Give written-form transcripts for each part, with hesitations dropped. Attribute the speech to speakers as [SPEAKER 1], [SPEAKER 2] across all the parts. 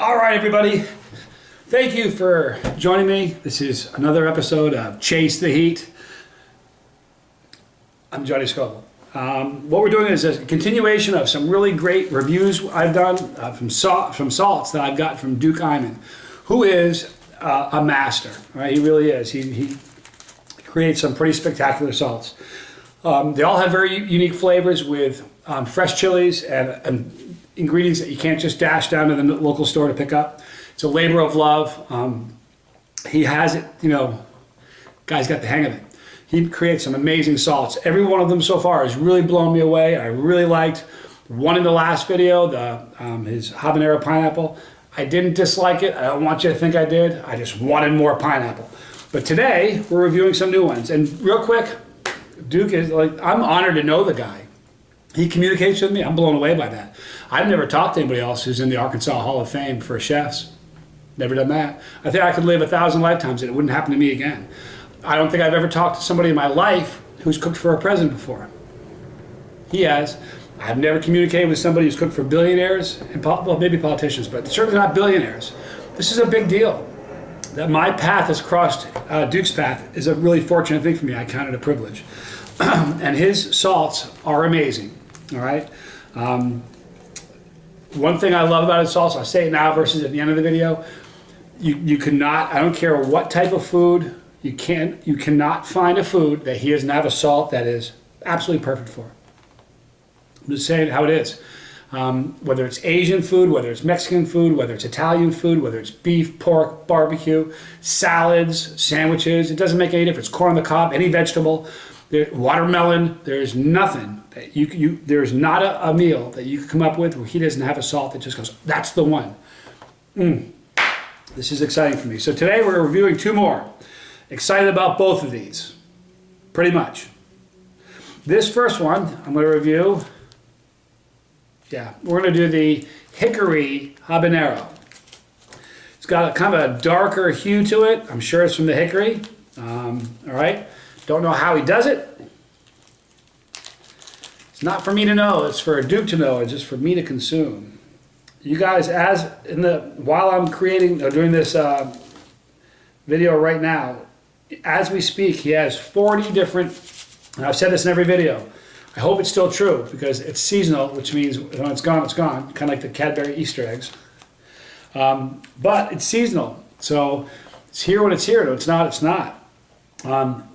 [SPEAKER 1] All right, everybody. Thank you for joining me. This is another episode of Chase the Heat. I'm Johnny Scoville. What we're doing is a continuation of some really great reviews I've done from salts that I've got from Duke Eyman, who is a master. Right? He really is. He creates some pretty spectacular salts. They all have very unique flavors with fresh chilies and ingredients that you can't just dash down to the local store to pick up. It's a labor of love. He has it, guy's got the hang of it. He creates some amazing salts. Every one of them so far has really blown me away. I really liked one in the last video, his habanero pineapple. I didn't dislike it. I don't want you to think I did. I just wanted more pineapple. But today, we're reviewing some new ones. And real quick, Duke is I'm honored to know the guy. He communicates with me. I'm blown away by that. I've never talked to anybody else who's in the Arkansas Hall of Fame for chefs. Never done that. I think I could live 1,000 lifetimes and it wouldn't happen to me again. I don't think I've ever talked to somebody in my life who's cooked for a president before. He has. I've never communicated with somebody who's cooked for billionaires, and well, maybe politicians, but certainly not billionaires. This is a big deal. That my path has crossed Duke's path is a really fortunate thing for me. I count it a privilege. And his salts are amazing. All right. One thing I love about his salts, I'll say it now versus at the end of the video, you cannot, I don't care what type of food, you cannot find a food that he doesn't have a salt that is absolutely perfect for. I'm just saying how it is. Whether it's Asian food, whether it's Mexican food, whether it's Italian food, whether it's beef, pork, barbecue, salads, sandwiches, it doesn't make any difference. Corn on the cob, any vegetable, watermelon, there's nothing that there's not a meal that you could come up with where he doesn't have a salt that just goes, that's the one. This is exciting for me. So today we're reviewing two more. Excited about both of these, pretty much. This first one I'm going to review, we're going to do the Hickory Habanero. It's got a kind of a darker hue to it. I'm sure it's from the hickory. All right. Don't know how he does it. It's not for me to know. It's for Duke to know. It's just for me to consume. You guys, while I'm doing this video right now, as we speak, he has 40 different. And I've said this in every video. I hope it's still true because it's seasonal, which means when it's gone, it's gone. Kind of like the Cadbury Easter eggs. But it's seasonal, so it's here when it's here. No, it's not. It's not.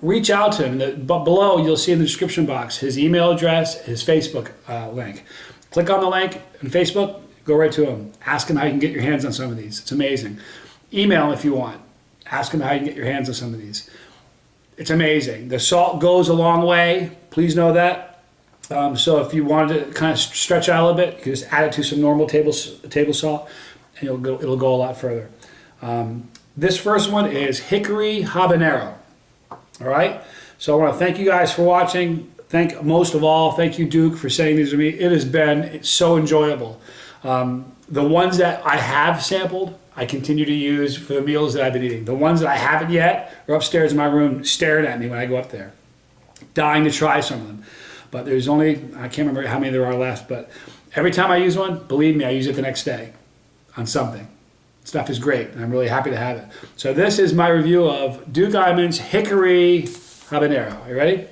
[SPEAKER 1] Reach out to him. Below, you'll see in the description box his email address, his Facebook link. Click on the link on Facebook, go right to him. Ask him how you can get your hands on some of these. It's amazing. Email him if you want. Ask him how you can get your hands on some of these. It's amazing. The salt goes a long way. Please know that. So if you wanted to kind of stretch out a little bit, you can just add it to some normal table salt, and it'll go a lot further. This first one is Hickory Habanero. All right, so I want to thank you guys for watching. Most of all, thank you, Duke, for saying these to me. It's so enjoyable. The ones that I have sampled, I continue to use for the meals that I've been eating. The ones that I haven't yet are upstairs in my room staring at me when I go up there, dying to try some of them. But there's only, I can't remember how many there are left, but every time I use one, believe me, I use it the next day on something. Stuff is great, and I'm really happy to have it. So this is my review of Duke Eyman's Hickory Habanero. Are you ready?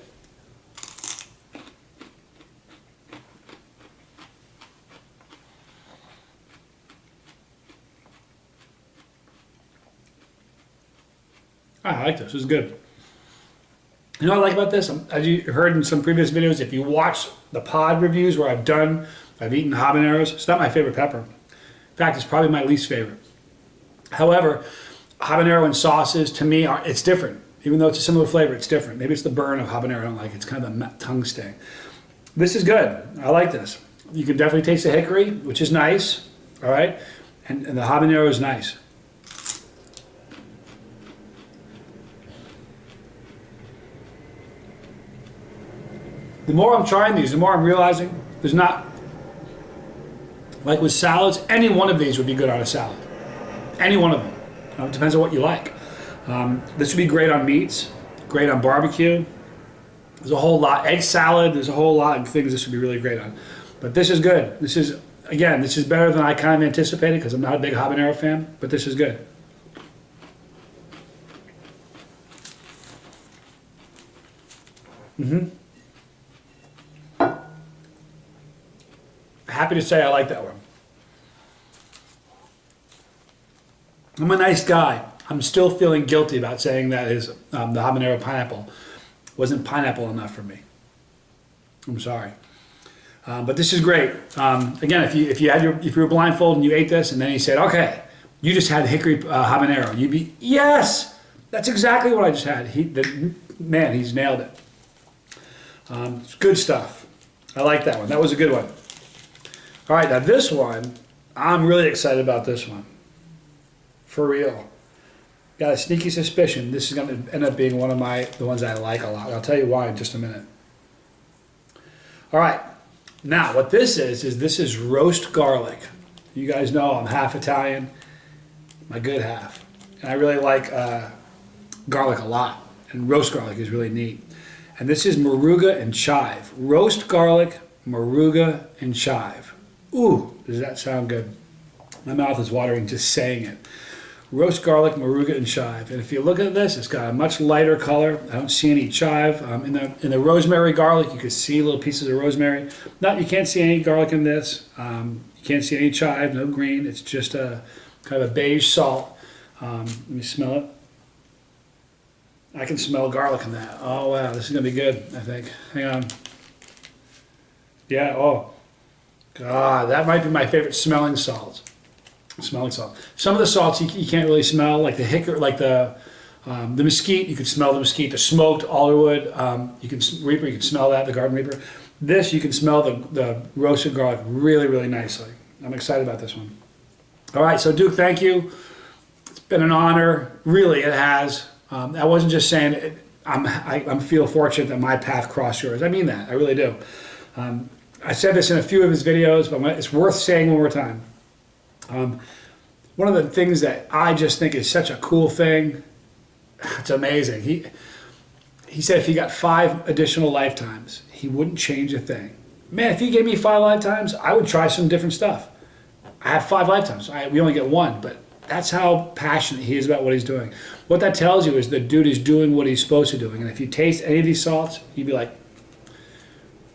[SPEAKER 1] I like this. This is good. You know what I like about this? As you heard in some previous videos, if you watch the pod reviews where I've eaten habaneros, it's not my favorite pepper. In fact, it's probably my least favorite. However, habanero and sauces, to me, it's different. Even though it's a similar flavor, it's different. Maybe it's the burn of habanero I don't like. It's kind of a tongue sting. This is good. I like this. You can definitely taste the hickory, which is nice. All right? And the habanero is nice. The more I'm trying these, the more I'm realizing there's not, like with salads, any one of these would be good on a salad. Any one of them. It depends on what you like. This would be great on meats, great on barbecue. There's a whole lot. Egg salad, there's a whole lot of things this would be really great on. But this is good. This is again, this is better than I kind of anticipated because I'm not a big habanero fan, but this is good. Happy to say I like that one. I'm a nice guy. I'm still feeling guilty about saying that the habanero pineapple wasn't pineapple enough for me. I'm sorry. But this is great. Again, if you were blindfolded and you ate this and then you said, okay, you just had hickory habanero, you'd be, yes, that's exactly what I just had. Man, he's nailed it. It's good stuff. I like that one. That was a good one. All right, now this one, I'm really excited about this one. For real. Got a sneaky suspicion this is going to end up being one of the ones I like a lot. I'll tell you why in just a minute. All right. Now, what this is roast garlic. You guys know I'm half Italian, my good half. And I really like garlic a lot. And roast garlic is really neat. And this is Moruga and Chive. Roast garlic, Moruga and Chive. Ooh, does that sound good? My mouth is watering just saying it. Roast garlic, Moruga and Chive. And if you look at this, it's got a much lighter color. I don't see any chive. In the rosemary garlic, you can see little pieces of rosemary. You can't see any garlic in this. You can't see any chive, no green. It's just a kind of a beige salt. Let me smell it. I can smell garlic in that. Oh wow, this is gonna be good, I think. Hang on. Yeah, oh. God, that might be my favorite smelling salt. Smelling salt. Some of the salts you can't really smell, like the hickory, like the mesquite. You can smell the mesquite. The smoked alderwood, reaper. You can smell that. The garden reaper. This you can smell the roasted garlic really, really nicely. I'm excited about this one. All right, so Duke, thank you. It's been an honor. Really, it has. I wasn't just saying it. I feel fortunate that my path crossed yours. I mean that. I really do. I said this in a few of his videos, but it's worth saying one more time. One of the things that I just think is such a cool thing, it's amazing. He said if he got 5 additional lifetimes, he wouldn't change a thing. Man, if he gave me 5 lifetimes, I would try some different stuff. I have 5 lifetimes. We only get 1, but that's how passionate he is about what he's doing. What that tells you is the dude is doing what he's supposed to do. And if you taste any of these salts, you'd be like,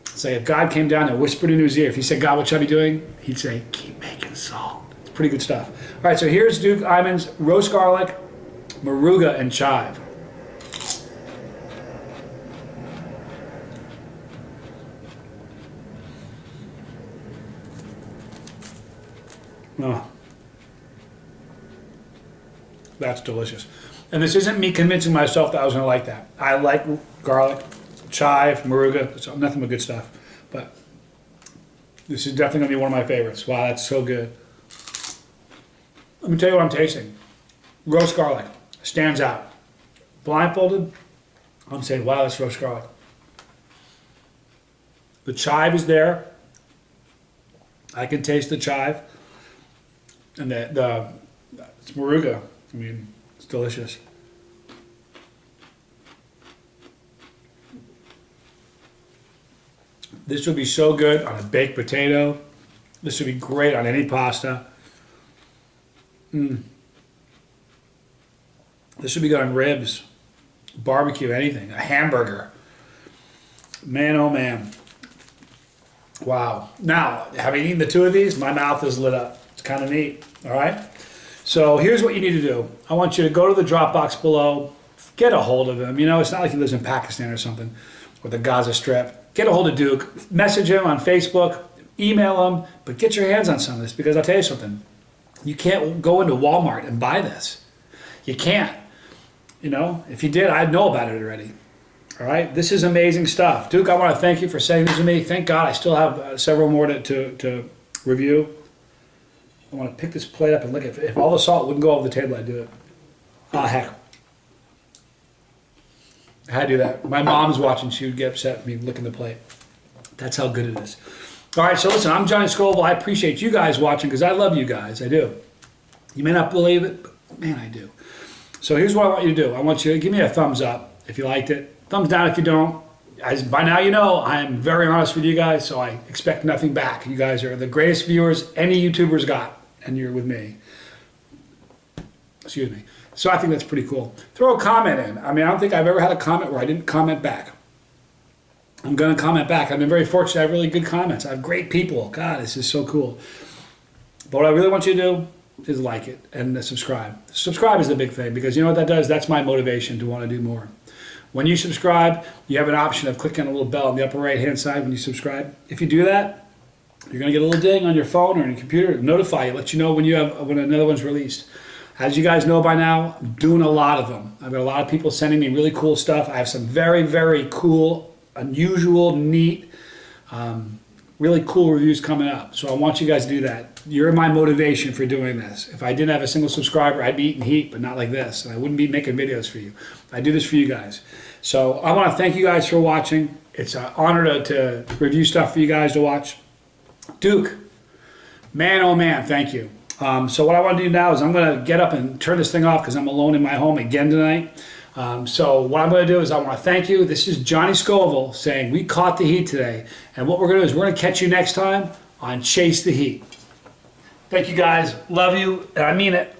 [SPEAKER 1] say if God came down and whispered in his ear, if he said, God, what should I be doing? He'd say, keep making salt. It's pretty good stuff. All right, so here's Duke Eyman's roast garlic, Moruga and Chive. Oh. That's delicious. And this isn't me convincing myself that I was going to like that. I like garlic, chive, Moruga. It's nothing but good stuff. But this is definitely going to be one of my favorites. Wow, that's so good. Let me tell you what I'm tasting. Roast garlic stands out. Blindfolded, I'm saying, wow, that's roast garlic. The chive is there. I can taste the chive. And it's Moruga. I mean, it's delicious. This would be so good on a baked potato. This would be great on any pasta. This would be good on ribs, barbecue, anything, a hamburger. Man, oh man. Wow. Now, having eaten the 2 of these, my mouth is lit up. It's kind of neat, all right? So here's what you need to do. I want you to go to the Dropbox below, get a hold of him. You know, it's not like he lives in Pakistan or something, or the Gaza Strip. Get a hold of Duke, message him on Facebook, email him, but get your hands on some of this because I'll tell you something. You can't go into Walmart and buy this. You can't. You know, if you did, I'd know about it already. All right, this is amazing stuff. Duke, I want to thank you for saying this to me. Thank God I still have several more to review. I want to pick this plate up and look at it. If all the salt wouldn't go over the table, I'd do it. Ah, heck. I had to do that. My mom's watching. She would get upset with me licking the plate. That's how good it is. All right, so listen, I'm Johnny Scoville. I appreciate you guys watching because I love you guys. I do. You may not believe it, but man, I do. So here's what I want you to do. I want you to give me a thumbs up if you liked it. Thumbs down if you don't. as by now you know, I am very honest with you guys, so I expect nothing back. You guys are the greatest viewers any YouTuber's got, and you're with me. Excuse me. So I think that's pretty cool. Throw a comment in. I mean, I don't think I've ever had a comment where I didn't comment back. I'm going to comment back. I've been very fortunate. I have really good comments. I have great people. God, this is so cool. But what I really want you to do is like it and subscribe. Subscribe is the big thing, because you know what that does? That's my motivation to want to do more. When you subscribe, you have an option of clicking on a little bell on the upper right-hand side when you subscribe. If you do that, you're going to get a little ding on your phone or on your computer, notify you, let you know when another one's released. As you guys know by now, I'm doing a lot of them. I've got a lot of people sending me really cool stuff. I have some very, very cool, unusual, neat, really cool reviews coming up. So I want you guys to do that. You're my motivation for doing this. If I didn't have a single subscriber, I'd be eating heat, but not like this. And I wouldn't be making videos for you. I do this for you guys. So I want to thank you guys for watching. It's an honor to review stuff for you guys to watch. Duke, man, oh man, thank you. So what I want to do now is I'm going to get up and turn this thing off because I'm alone in my home again tonight. So what I'm going to do is I want to thank you. This is Johnny Scoville saying we caught the heat today. And what we're going to do is we're going to catch you next time on Chase the Heat. Thank you guys. Love you. And I mean it.